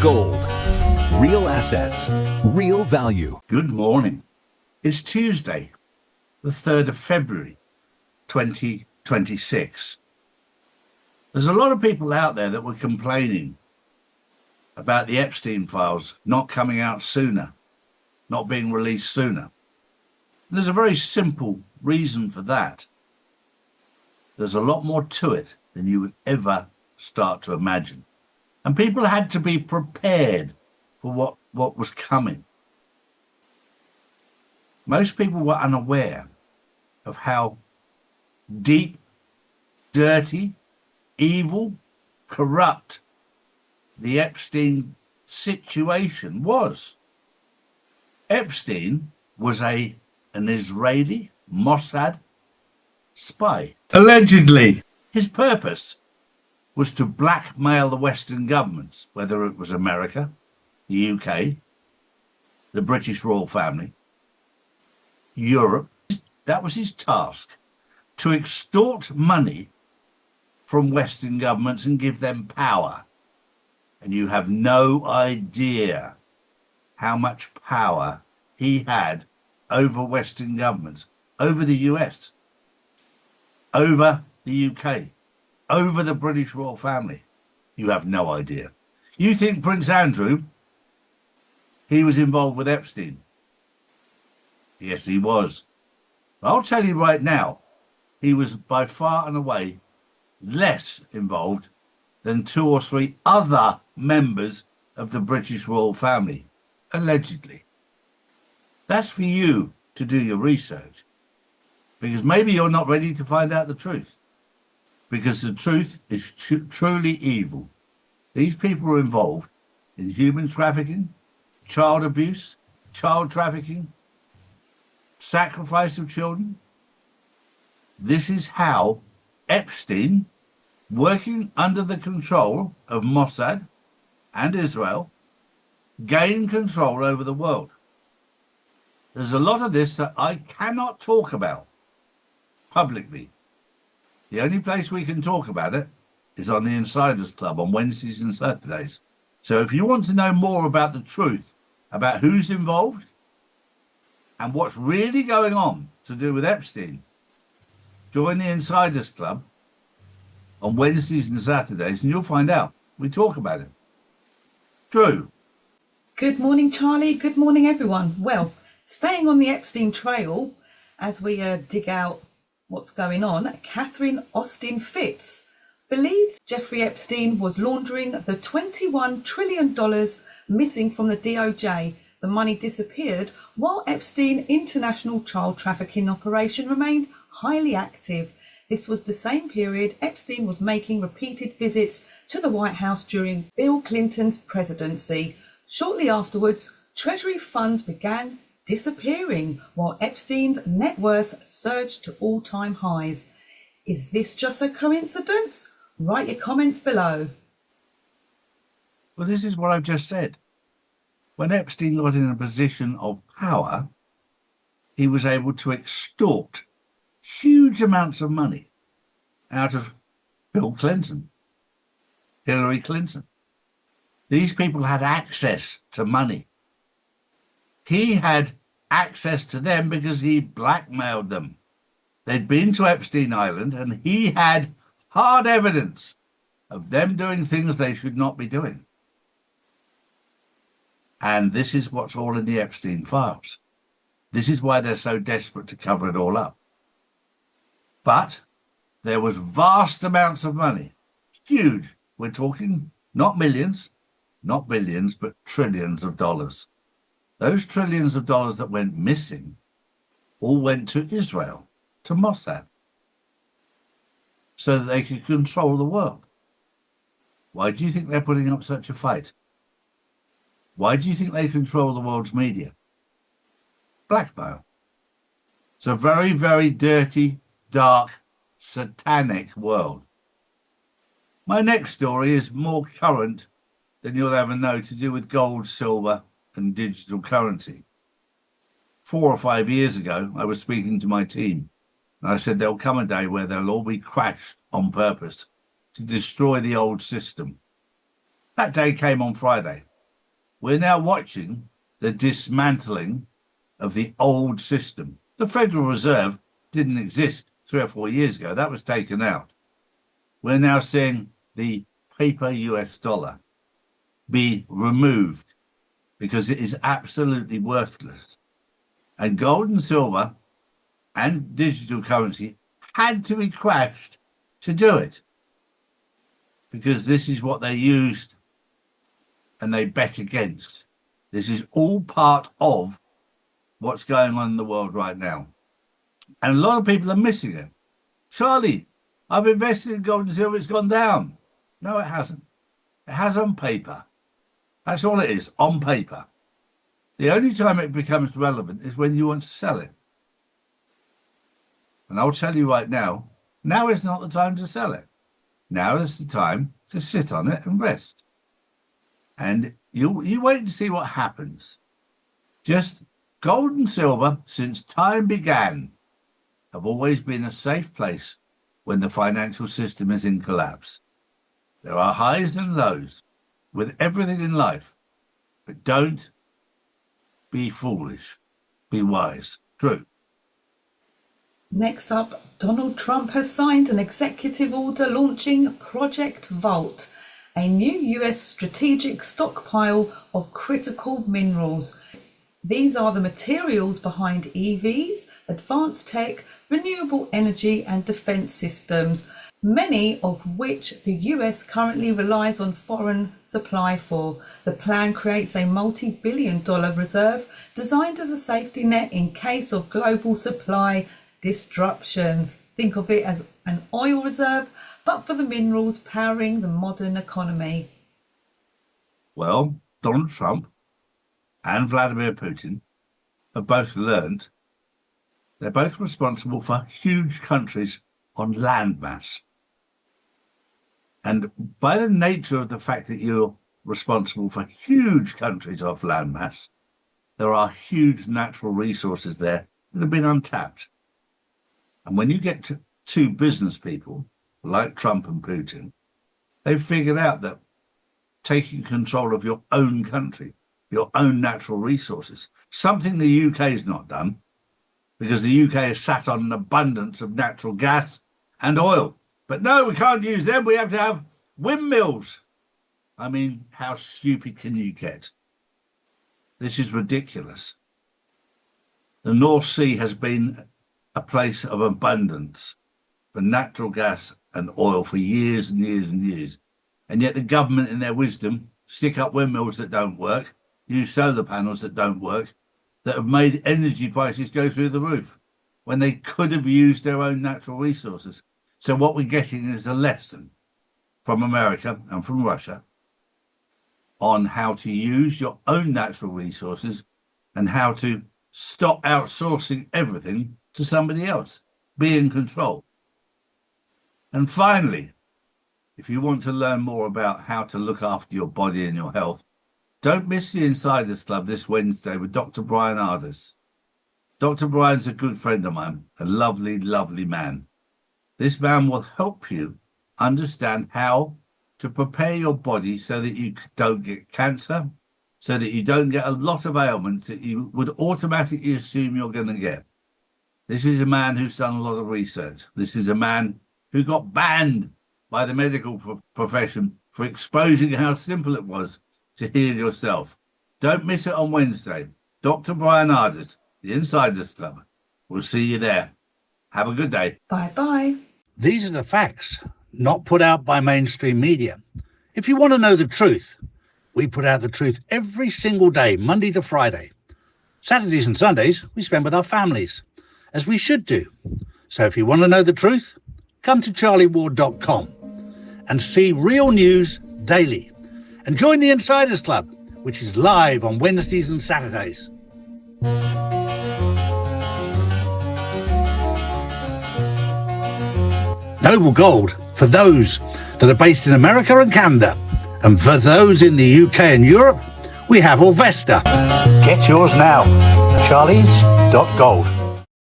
gold. Real assets, real value. Good morning. It's Tuesday, the 3rd of February, 2026. There's a lot of people out there that were complaining about the Epstein files not coming out sooner, not being released sooner. There's a very simple reason for that. There's a lot more to it than you would ever start to imagine. And people had to be prepared for what was coming. Most people were unaware of how deep, dirty, evil, corrupt the Epstein situation was. Epstein was an Israeli Mossad spy. Allegedly. His purpose was to blackmail the Western governments, whether it was America, the UK, the British royal family, Europe. That was his task, to extort money from Western governments and give them power. And you have no idea how much power he had over Western governments, over the US, over the UK, over the British royal family. You have no idea. You think Prince Andrew, he was involved with Epstein? Yes, he was. I'll tell you right now, he was by far and away less involved than 2 or 3 other members of the British royal family, allegedly. That's for you to do your research, because maybe you're not ready to find out the truth, because the truth is truly evil. These people were involved in human trafficking, child abuse, child trafficking, sacrifice of children. This is how Epstein, working under the control of Mossad and Israel, gained control over the world. There's a lot of this that I cannot talk about publicly. The only place we can talk about it is on the Insiders Club on Wednesdays and Saturdays. So if you want to know more about the truth, about who's involved and what's really going on to do with Epstein, join the Insiders Club on Wednesdays and Saturdays and you'll find out. We talk about it. Drew. Good morning, Charlie. Good morning, everyone. Well, staying on the Epstein trail as we dig out what's going on, Catherine Austin Fitz believes Jeffrey Epstein was laundering the $21 trillion missing from the DOJ. The money disappeared while Epstein international child trafficking operation remained highly active. This was the same period Epstein was making repeated visits to the White House during Bill Clinton's presidency. Shortly afterwards, Treasury funds began disappearing while Epstein's net worth surged to all-time highs. Is this just a coincidence? Write your comments below. Well, this is what I've just said. When Epstein got in a position of power, he was able to extort huge amounts of money out of Bill Clinton, Hillary Clinton. These people had access to money. He had access to them because he blackmailed them. They'd been to Epstein Island and he had hard evidence of them doing things they should not be doing. And this is what's all in the Epstein files. This is why they're so desperate to cover it all up. But there was vast amounts of money, huge. We're talking not millions, not billions, but trillions of dollars. Those trillions of dollars that went missing all went to Israel, to Mossad, so that they could control the world. Why do you think they're putting up such a fight? Why do you think they control the world's media? Blackmail. It's a very, very dirty, dark, satanic world. My next story is more current than you'll ever know, to do with gold, silver, and digital currency. 4 or 5 years ago, I was speaking to my team, and I said there'll come a day where they'll all be crashed on purpose to destroy the old system. That day came on Friday. we're now watching the dismantling of the old system. The Federal Reserve didn't exist 3 or 4 years ago. That was taken out. We're now seeing the paper US dollar be removed because it is absolutely worthless. And gold and silver and digital currency had to be crashed to do it, because this is what they used and they bet against. This is all part of what's going on in the world right now. And a lot of people are missing it. Charlie, I've invested in gold and silver, it's gone down. No, it hasn't. It has on paper. That's all it is, on paper. The only time it becomes relevant is when you want to sell it. And I'll tell you right now is not the time to sell it. Now is the time to sit on it and rest. And you wait and see what happens. Just gold and silver, since time began, have always been a safe place when the financial system is in collapse. There are highs and lows with everything in life, but don't be foolish. Be wise. True. Next up, Donald Trump has signed an executive order launching Project Vault, a new US strategic stockpile of critical minerals. These are the materials behind EVs, advanced tech, renewable energy and defence systems, many of which the US currently relies on foreign supply for. The plan creates a multi-billion-dollar reserve designed as a safety net in case of global supply disruptions. Think of it as an oil reserve, but for the minerals powering the modern economy. Well, Donald Trump and Vladimir Putin have both learned they're both responsible for huge countries on landmass. And by the nature of the fact that you're responsible for huge countries off landmass, there are huge natural resources there that have been untapped. And when you get to two business people like Trump and Putin, they've figured out that taking control of your own country, your own natural resources, something the UK has not done, because the UK has sat on an abundance of natural gas and oil. But no, we can't use them. We have to have windmills. I mean, how stupid can you get? This is ridiculous. The North Sea has been a place of abundance for natural gas and oil for years and years and years. And yet the government, in their wisdom, stick up windmills that don't work, use solar panels that don't work, that have made energy prices go through the roof when they could have used their own natural resources. So what we're getting is a lesson from America and from Russia on how to use your own natural resources and how to stop outsourcing everything to somebody else. Be in control. And finally, if you want to learn more about how to look after your body and your health, don't miss the Insiders Club this Wednesday with Dr. Brian Ardis. Dr. Brian's a good friend of mine, a lovely, lovely man. This man will help you understand how to prepare your body so that you don't get cancer, so that you don't get a lot of ailments that you would automatically assume you're going to get. This is a man who's done a lot of research. This is a man who got banned by the medical profession for exposing how simple it was to heal yourself. Don't miss it on Wednesday. Dr. Brian Ardis, the Insiders Club. We'll see you there. Have a good day. Bye-bye. These are the facts, not put out by mainstream media. If you want to know the truth, we put out the truth every single day, Monday to Friday. Saturdays and Sundays, we spend with our families, as we should do. So if you want to know the truth, come to drcharlieward.com and see real news daily. And join the Insiders Club, which is live on Wednesdays and Saturdays. Noble Gold for those that are based in America and Canada. And for those in the UK and Europe, we have Orvesta. Get yours now. charlies.gold.